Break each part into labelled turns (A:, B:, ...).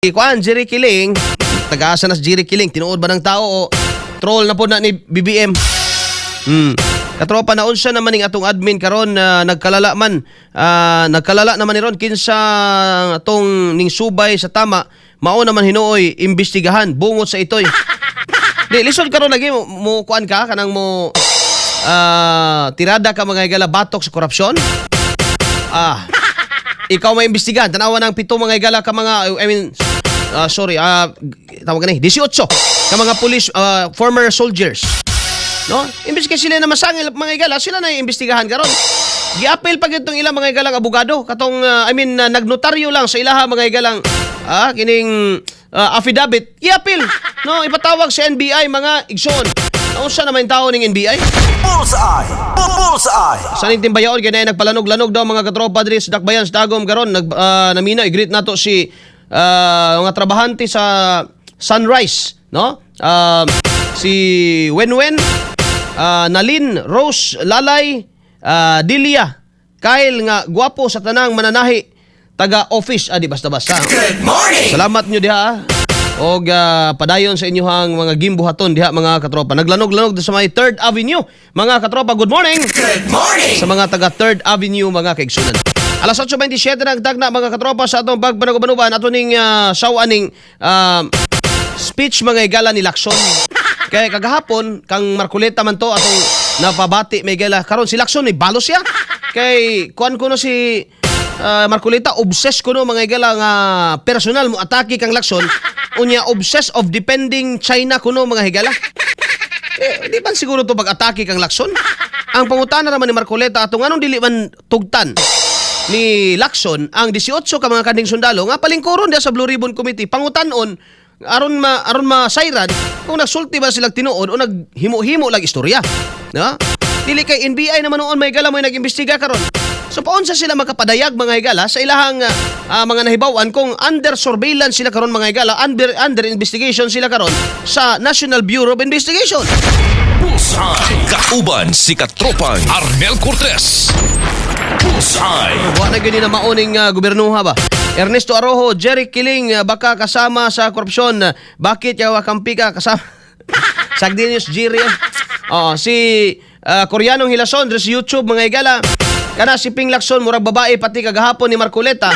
A: Kuan, Jerry Kiling, taga-asa na si Jerry Kiling, tinuod ba ng tao o troll na po na ni BBM? Katropa na unsa naman ning atong admin karon na nagkalala naman ni ron kinsa atong ning subay sa tama, mao naman hinuoy imbestigahan bungot sa itoy. Di lisod karon lagi mo kuan ka kanang mo tirada ka mga igala batok sa korupsyon. Ikaw may imbestigahan, tanawa ng 7 mga igala ka mga tawag ni 18 ka mga police former soldiers. No? Imbes kay sila na masangil mga igala, sila na iimbestigahan karon. Gi-appeal pag itong ilang mga igalang abogado, katong nagnotaryo lang sa ilaha mga igalang kining affidavit, i-appeal. No, ipatawag sa NBI mga igsoon. Unsa naman tao ning NBI?
B: Bullseye! Bullseye!
A: Sa ning timbayaon kay nagpalanog-lanog daw mga katropa diri sa Dakbayan sa Dagom karon namina i-greet nato si mga trabahante sa Sunrise, no? Si Wenwen, Nalin, Rose, Lalay, Dilia, Kyle nga gwapo sa tanang mananahi taga office di basta-basta.
B: Good morning!
A: Salamat nyo diha og padayon sa inyohang mga gimbuhaton diha mga katropa. Naglanog-lanog sa may 3rd Avenue mga katropa. Good morning!
B: Good morning!
A: Sa mga taga 3rd Avenue mga kaigsunan. Alas 8:27 nagtagna mga katropa sa atong pagbanuban ato ning sawaning speech mga igala ni Lacson. Kaya kagahapon kang Marcoleta man to atong napabati may igala karon si Lacson ni balos siya. Kay kuan kuno si Marcoleta obsessed kuno mga igala nga personal mo atake kang Lacson unya obsessed of defending China kuno mga higala. Di ba siguro to pag-atake kang Lacson? Ang pangutana naman ni Marcoleta atong anong dili man tugtan ni Lacson ang 18 ka mga kanding sundalo nga palingkuron dia sa Blue Ribbon Committee pangutanon aron masayran kung nagsulti ba silang tinuod o naghimo-himo lang istorya. No? Dili kay NBI naman noon may gala mo nag-imbestiga karon. So paunsa sila makapadayag mga higala sa ilahang mga nahibawan kung under surveillance sila karon mga higala, under investigation sila karon sa National Bureau of Investigation.
C: Bullseye! Kauban si katropang Arnel Cortez. Bullseye!
A: Wa na gani na mauning gobernuha ba? Ernesto Arrojo, Jerry Kiling baka kasama sa korupsyon. Bakit yawa kampi ka kasama? Sagdinius Jerry. Si Koreanong Hilason sa YouTube mga higala. Kana si Ping Lacson murag babae pati kagahapon ni Marcoleta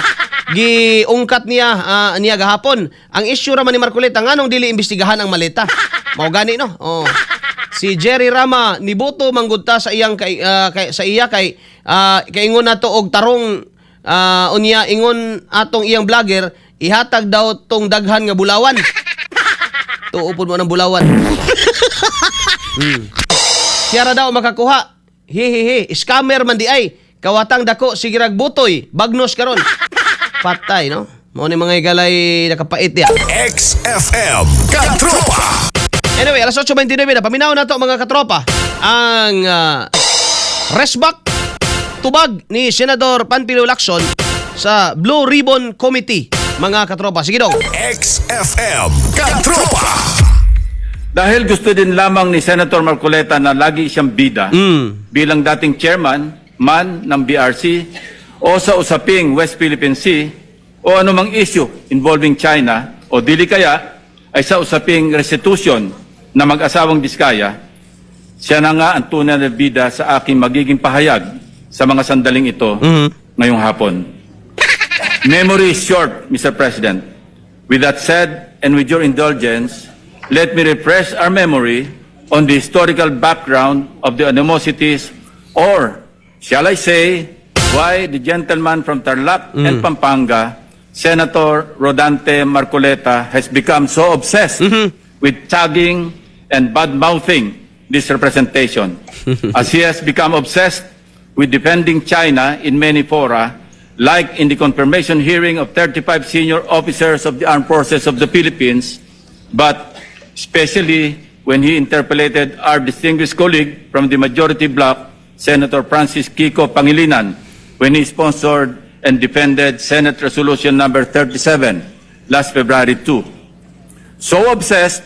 A: giungkat niya gahapon. Ang issue raman ni Marcoleta nganong dili imbestigahan ang maleta. Mao gani no. Si Jerry Rama niboto manggudta sa iyang kay ingon nato og tarong unya ingon atong iyang vlogger ihatag daw tong daghan nga bulawan. Tuupod mo ng bulawan. Siya ra daw makakuha. Hihihi, scammer man di ay. Kawatang dako sigirag butoy, bagnos karon. Patay no. Mao ni mga igalay nakapait ya.
C: XFM Katropa!
A: Anyway, alas 8:29 na paminaw na to mga katropa. Ang resback tubag ni Senador Panfilo Lacson sa Blue Ribbon Committee. Mga katropa, sige dong.
C: XFM Katropa!
D: Dahil gusto din lamang ni Senator Marcoleta na lagi siyang bida bilang dating chairman ng BRC o sa usaping West Philippine Sea o anumang issue involving China o dili kaya ay sa usaping restitution na mag-asawang Diskaya, siya na nga ang tunay na bida sa aking magiging pahayag sa mga sandaling ito ngayong hapon. Memory is short, Mr. President. With that said, and with your indulgence, let me refresh our memory on the historical background of the animosities, or shall I say, why the gentleman from Tarlac and Pampanga, Senator Rodante Marcoleta, has become so obsessed with tagging and bad-mouthing this representation, as he has become obsessed with defending China in many fora, like in the confirmation hearing of 35 senior officers of the Armed Forces of the Philippines, but especially when he interpolated our distinguished colleague from the majority bloc, Senator Francis Kiko Pangilinan, when he sponsored and defended Senate Resolution number 37 last February 2. So obsessed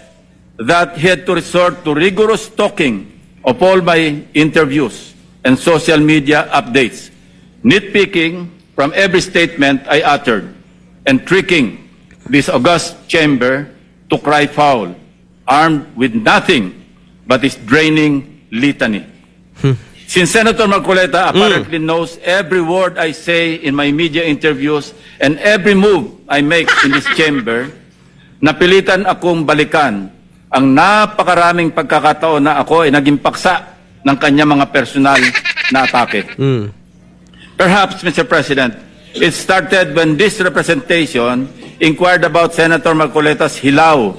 D: that he had to resort to rigorous stalking of all my interviews and social media updates, nitpicking from every statement I uttered, and tricking this august chamber to cry foul, armed with nothing but his draining litany. Since Senator Marcoleta apparently knows every word I say in my media interviews and every move I make in this chamber, napilitan akong balikan ang napakaraming pagkakataon na ako ay naging paksa ng kanya mga personal na atake. Perhaps, Mr. President, it started when this representation inquired about Senator Marcoleta's hilaw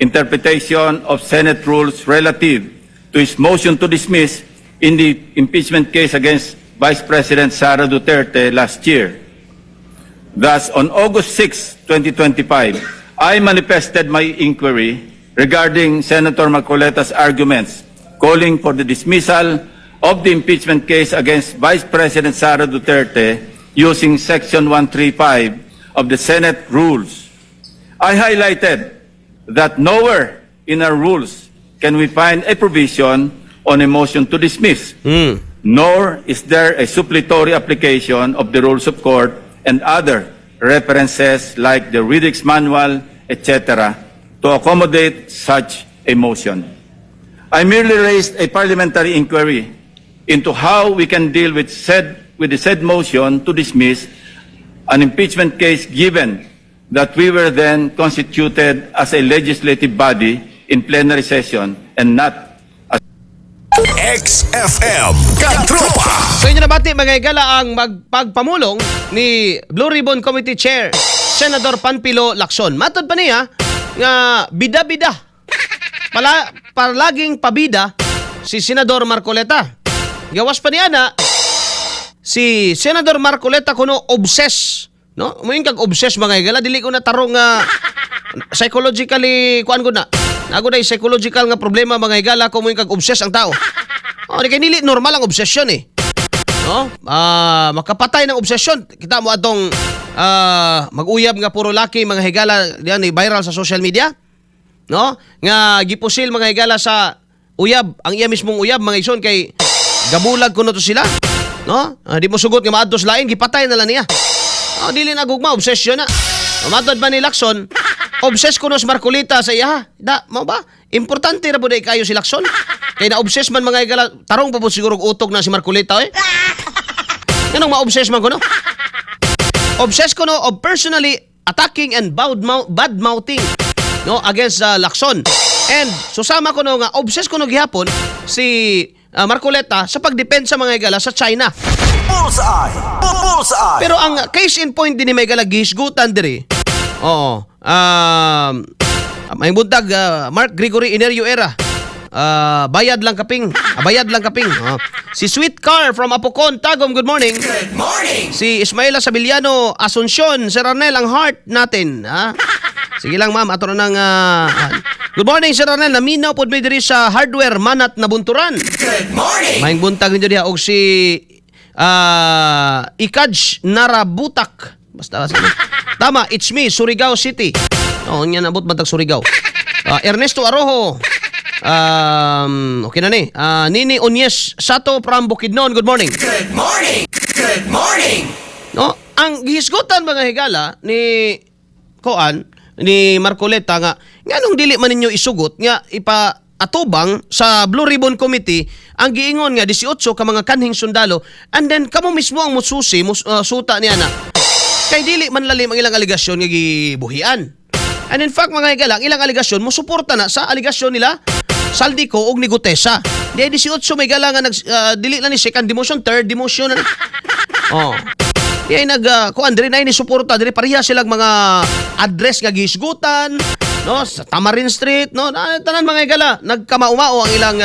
D: interpretation of Senate rules relative to his motion to dismiss in the impeachment case against Vice President Sara Duterte last year. Thus, on August 6, 2025, I manifested my inquiry regarding Senator Marcoleta's arguments calling for the dismissal of the impeachment case against Vice President Sara Duterte using Section 135 of the Senate Rules. I highlighted that nowhere in our rules can we find a provision on a motion to dismiss, nor is there a suppletory application of the rules of court and other references like the Riddick's Manual, etc., to accommodate such a motion. I merely raised a parliamentary inquiry into how we can deal with the said motion to dismiss an impeachment case given that we were then constituted as a legislative body in plenary session and not
C: XFM Katropa.
A: So inyo nabati mga higala ang magpagpamulong ni Blue Ribbon Committee Chair Senador Panfilo Lacson. Matod pa niya nga bida-bida. Palaging pabida si Senador Marcoleta. Gawas pa niya na si Senador Marcoleta kuno obsessed, no? Muing kag obsessed mga higala, dili ko na tarong psychologically kuan ko na. Nago na psychological nga problema mga higala kung muing kag obsessed ang tao. Oh, di kay nili normal ang obsession eh. No? Makapatay ng obsession. Kita mo atong mag-uyab nga puro laki mga higala diyan viral sa social media. No? Nga gipusil mga higala sa uyab, ang iya mismong uyab mga ison kay gabulag kuno to sila. No? Di mo sugot nga maadtos lain gipatay na lang niya. Oh, dili na gugma obsession na. Matod ba ni Lacson? Obsessed kuno si Marcoleta sa iya. Da, mo ba? Importante ra buday kayo si Lacson. Kay na-obsess man mga higala, tarong pa po siguro utog na si Marcoleta eh. Ganong ma-obsess man kuno? Obsessed kuno of personally attacking and bad-mouthing no against Lacson. And susama kuno nga obsessed kuno gihapon si Marcoleta sa pagdepensa mga higala sa China.
B: Bullseye! Bullseye!
A: Pero ang case in point din ni mga higala gihisgutan diri. Oo. May buntag Mark Gregory Inerio era. Bayad lang kaping. Si Sweet Car from Apocon, Tagum, good morning.
B: Good morning!
A: Si Ismaela Sabiliano, Asuncion, Sir Arnel, ang heart natin. Ha? Sige lang ma'am, ato na ng... Good morning, Sir Arnel. Naminaw po may diri sa hardware manat na bunturan.
B: Good morning!
A: Maing buntag nyo diha og si Ikaj Narabutak. Basta tama, it's me, Surigao City. Oh, nya nabot matag Surigao. Ernesto Arojo. Okay na ni. Nini Onyes Sato from Bukidnon. Good morning.
B: Good morning! Good morning!
A: No, ang gihisgutan mga higala ni Marcoleta nga nganong dili man ninyo isugot nga atubang sa Blue Ribbon Committee ang giingon nga 18 ka mga kanhing sundalo and then kamo mismo ang mususi suta niya na kay dili man lalim ang ilang aligasyon nga gibuhian. And in fact mga higala, ang ilang aligasyon mo suporta na sa aligasyon nila Saldico og ni Gutesa. Di 18 may gala nga dili na ni second demotion, third demotion na. Oh. Di ay kuan diri na ni suporta diri pareha silang mga address nga gihisgutan, no, sa Tamarin Street, no, tanan mga higala nagkamaumao ang ilang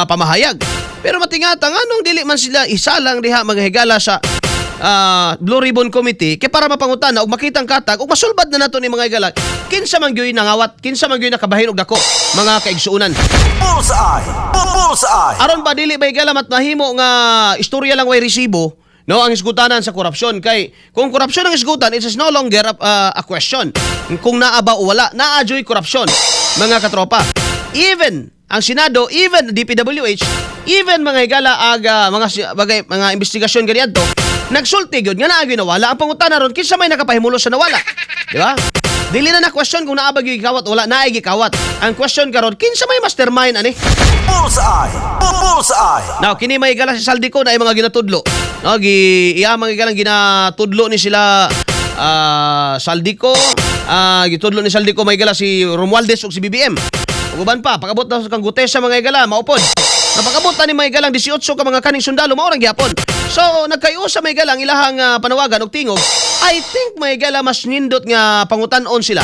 A: pamahayag. Pero matingata nganong dili man sila isalang diha mga higala sa Blue Ribbon Committee kay para mapangutan og makitang katag ug masulbad na nato ni mga higala kinsa man gyoy nangawat, kinsa man gyoy nakabahin og dako mga kaigsuonan.
B: Bullseye! Bullseye!
A: Aron ba dili ba higala mahimo nga istorya lang way resibo, no, ang isgutanan sa korupsyon kay kung korupsyon ang isgutan it is no longer a question kung naa ba o wala, naa joy korupsyon mga katropa. Even ang Senado, even DPWH, even mga higala mga investigasyon ganyan to nagsulti gyud nga naa gyud nawala ang pangutana ron kinsa may nakapahimulos sa nawala, di ba? Dili na question kung naabag yung gikawat, wala naay gikawat. Ang question karon, kinsa may mastermind ani?
B: Bullseye. Bullseye.
A: Now, kini may gala si Saldico na ay mga ginatudlo. No, iya mga galang ginatudlo ni sila Saldico, gitudlo ni Saldico may gala si Romualdez ug si BBM. Ug uban pa, pagabot na sa kang Gutesa mga gala, maupod. Napagabot na ni may galang 18 ka mga kaning sundalo mao rang gyapon. So, nagkayo sa may galang ilahang panawagan og tingog. I think may gala mas nindot nga pangutan-on sila.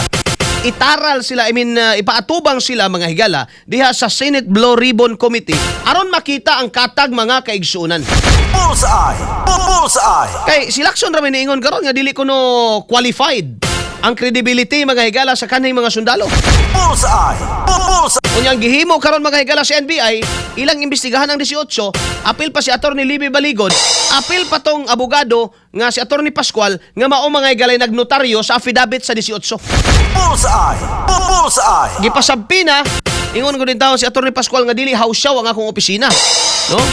A: Itaral sila, ipaatubang sila mga higala diha sa Senate Blue Ribbon Committee aron makita ang katag mga kaigsuonan.
B: Bullseye. Bullseye.
A: Kay si Lacson ra may niingon karon nga dili kuno qualified ang credibility mga higala sa kanhing mga sundalo.
B: Bullseye. Bullseye.
A: Unyang gihimo karon mga higala sa NBI, ilang imbestigahan ang 18, apil pa si Attorney Libby Baligod, apil pa tong abogado nga si Attorney Pascual nga mao mga higala nagnotaryo sa affidavit sa 18.
B: Bullseye. Bullseye.
A: Gipasabpi na, ingon ko din tao si Attorney Pascual nga dili hawsyaw ang akong opisina. No?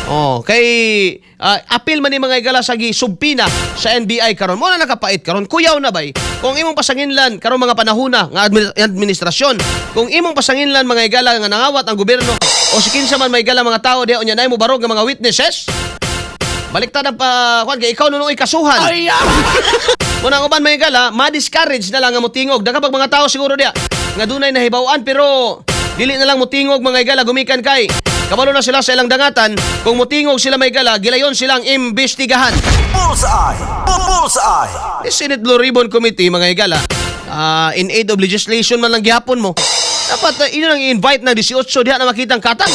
A: Oh, kay apil man ni mga higala sa gisubpina sa NBI karon. Mo na nakapait karon. Kuyaw na bay. Kung imong pasanginlan karon mga panahuna nga administrasyon, kung imong pasanginlan mga higala nga nangawat ang gobyerno o si kinsa man may higala mga tao diha unya nay mo barog nga mga witnesses, baliktad ang kwan kay ikaw nunoy kasuhan. Muna uban may higala, ma-discourage na lang nga motingog. Dakapag mga tao siguro diha nga dunay nahibaw-an pero dili na lang motingog mga higala gumikan kay kabalo na sila sa ilang dangatan. Kung mutingog sila may gala, gilayon silang imbestigahan.
B: Bullseye. Bullseye.
A: The Senate Blue Ribbon Committee, mga higala, in aid of legislation man lang gihapon mo. Dapat ino nang i-invite na 18 diha na makitang katang.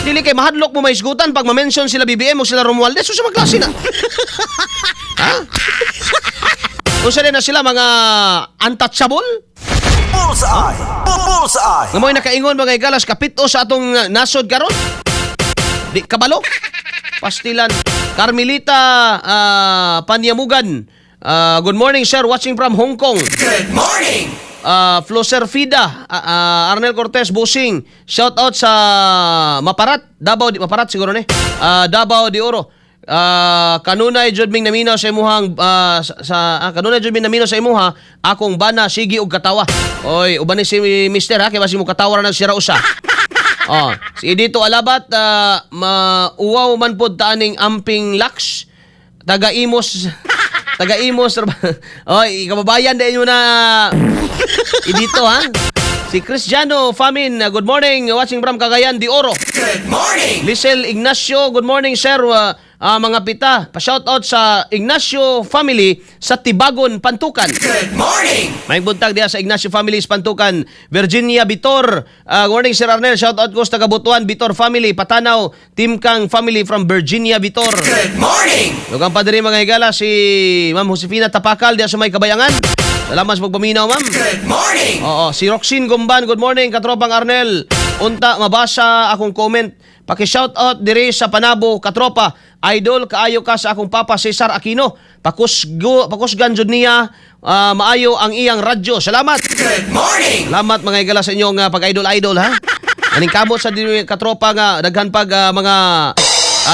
A: Dili kay mahadlok mo maisgutan pag ma-mention sila BBM o sila Romualdez, so sa magklase na. Ha? Kung sila na sila mga untouchable?
B: Bullseye. Bullseye.
A: Nga mo'y nakaingon mga higala sa kapito sa atong nasod karon. Di kabalo. Pastilan. Carmelita Panyamugan. Good morning, sir. Watching from Hong Kong.
B: Good morning.
A: Floser Fida. Arnel Cortez Busing. Shout out sa Maparat. Maparat siguro ni. Davao de Oro. Kanunay jud ming naminaw sa imuhang kanunay jud ming naminaw sa imuha akong bana sige og katawa. Oy, uban ni si Mister ha kay basi mo katawa ra nang sira usa. Si Edito Alabat mauwaw man pod taaning amping lax taga Imos oy kababayan din mo na Edito ha. Si Cristiano Famin, good morning, watching from Cagayan de Oro.
B: Good morning.
A: Lisel Ignacio, good morning sir. Mga pita, pa-shoutout sa Ignacio family sa Tibagon, Pantukan.
B: Good morning.
A: May buntag diya sa Ignacio family sa Pantukan. Virginia Bitor, good morning Sir Arnel. Shoutout ko sa Taga-Butuan, Bitor family. Patanaw, Timkang family from Virginia Bitor.
B: Good morning.
A: Lugang pa diri mga higala si Ma'am Josefina Tapakal diya sa may Kabayangan. Salamat sa pagpaminaw, ma'am.
B: Good morning.
A: Oo, si Roxine Gumban, good morning, katropang Arnel. Unta, mabasa akong comment. Paki-shoutout diri sa Panabo, katropa. Idol, kaayo ka sa akong papa, Cesar Aquino. Pakusgan jud niya, maayo ang iyang radyo. Salamat.
B: Good morning.
A: Salamat mga higala sa inyong pag-idol-idol, ha? Aning kamot sa diri katropa nga, daghan pag mga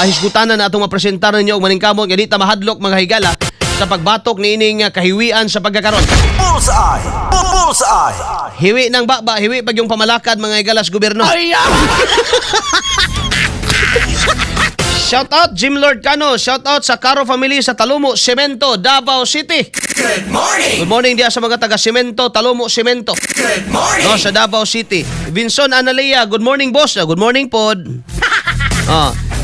A: hisgutanan na atong mapresentar ninyo. Maning kamot, ganita mahadlok mga higala sa pagbatok ni ining kahiwian sa pagkakaroon.
B: Bullseye. Bullseye.
A: Hiwi ng baba, hiwi pag yung pamalakad mga igalas gobyerno. Shout out Jim Lord Cano, shout out sa Caro family sa Talumo, Cemento, Davao City.
B: Good morning.
A: Good morning diya sa mga taga Cemento, Talumo, Cemento.
B: Good morning.
A: No, sa Davao City. Vinson Analia, good morning boss. Good morning pod.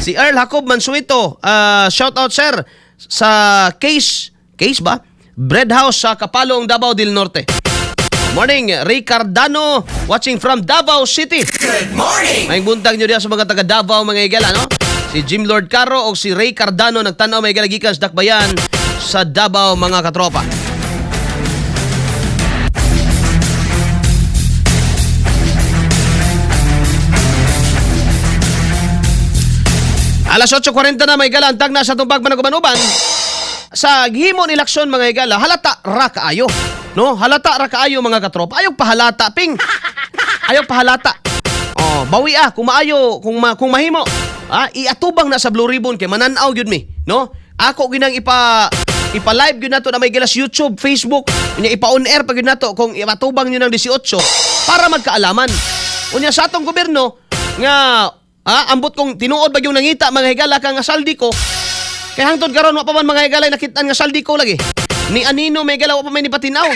A: Si Earl Jacob Mansuito, shout out sir sa Case ba? Bread House sa Kapalong, Davao del Norte. Morning, Ray Cardano, watching from Davao City.
B: Good morning.
A: May buntag nyo diya sa mga taga Davao mga igala, no? Si Jim Lord Caro o si Ray Cardano nagtanaw may igala gikan sa Dakbayan sa Davao mga katropa. Alas 8:40 na may igala antag na sa tumbag Managuban-uban. Sa himo ni Lacson mga igala, halata ra kaayo. No, halata ra kaayo mga katropa. Ayog pahalata ping. Ayog pahalata. Bawi kung maayo, kung mahimo. Iatubang na sa Blue Ribbon kay mananaw gyud mi, no? Ako ginang Ipa-live yun nato na may gilas YouTube, Facebook. Unya ipa-on air pag yun nato kung imatubang nyo ng 18 para magkaalaman. Unya sa atong gobyerno nga ambot kong tinuod ba yung nangita mga higala ka nga saldi ko. Kay hangtod karon wa pa man mga higala nakitaan nga saldi ko lagi. Ni anino may higala wa pa may ni patinaw.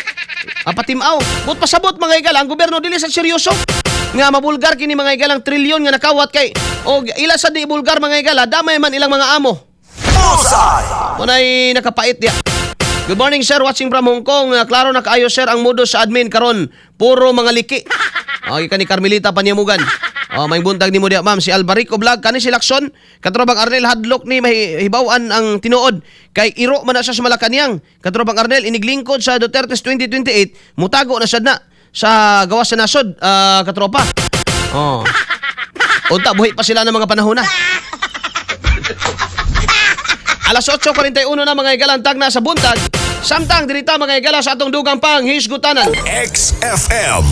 A: Patimaw. But pasabot mga higala ang gobyerno dili sa seryoso. Nga mabulgar kini mga higalang trilyon nga nakawat kay o ila sa di bulgar mga higala damay man ilang mga amo.
B: Bullseye.
A: Kunay nakapait dia. Good morning sir, watching from Hong Kong. Klaro na kaayo sir ang modus sa admin karon. Puro mga liki. Kani Carmelita Panyamugan. May buntag nimo dia ma'am si Albarico Vlog kani si Lacson. Katrobang Arnel hadlok ni mahibawan ang tinuod kay iro man na siya sa Malacañang. Katrobang Arnel iniglingkod sa Duterte's 2028 mutago na sad na sa gawas sa nasod katropa. Unta buhi pa sila ng mga panahon na. Alas 8:41 na mga higalang tag na sa buntag. Samtang dirita mga higala sa atong dugang pang hisgutanan.
C: XFM.